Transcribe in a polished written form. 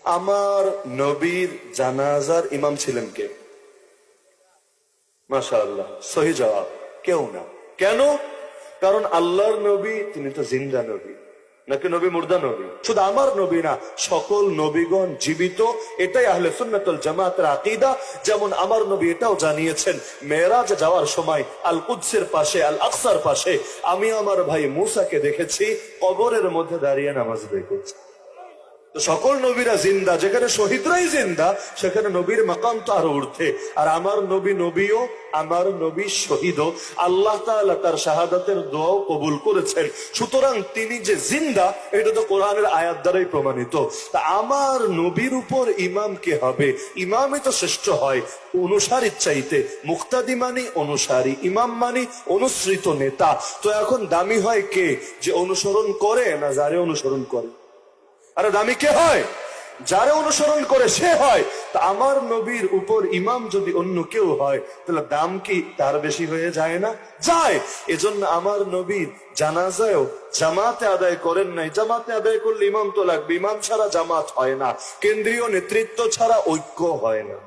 আমার নবীর জানাজার ইমাম ছিলেন কে? মাশাআল্লাহ, সহি জবাব, কেউ না। কেন? কারণ আল্লাহর নবী তিনি তো জিন্দা নবী, নাকি নবী মুর্দা নবী? শুধু আমার নবী না, সকল নবীগণ জীবিত। এটাই আহলে সুন্নাতুল জামাতের আকীদা। যেমন আমার নবী এটাও জানিয়েছেন, মেরাজে যাওয়ার সময় আল কুদসের পাশে, আল আকসার পাশে আমি আমার ভাই মুসাকে দেখেছি কবরের মধ্যে দাঁড়িয়ে নামাজ আদায় করছে। তো সকল নবীরা জিন্দা, যেখানে শহীদরাই জিন্দা সেখানে নবীর মাকাম তো আরো ঊর্ধ্বে। আর আমার নবী নবীও, আমার নবী শহীদও। আল্লাহ তাআলা তার শাহাদাতের দোয়াও কবুল করেছেন। সুতরাং তিনি যে জিন্দা এটা তো কোরআনের আয়াত দ্বারাই প্রমাণিত। তা আমার নবীর উপর ইমাম কে হবে? ইমামই তো শ্রেষ্ঠ হয় অনুসারীর চাইতে। মুক্তাদি মানি অনুসারী, ইমাম মানি অনুসৃত নেতা। তো এখন দামি হয় কে? যে অনুসরণ করে না যারে অনুসরণ করে? আরে দামি কে হয়? যারা অনুসরণ করে সে হয়। তা আমার নবীর উপর ইমাম যদি অন্য কেউ হয় তাহলে দাম কি তার বেশি হয়ে যায় না? যায়। এজন্য আমার নবীর জানাজায়ও জামাতে আদায় করেন নাই। জামাতে আদায় করলে ইমাম তো লাগবে, ইমাম ছাড়া জামাত হয় না, কেন্দ্রীয় নেতৃত্ব ছাড়া ঐক্য হয় না।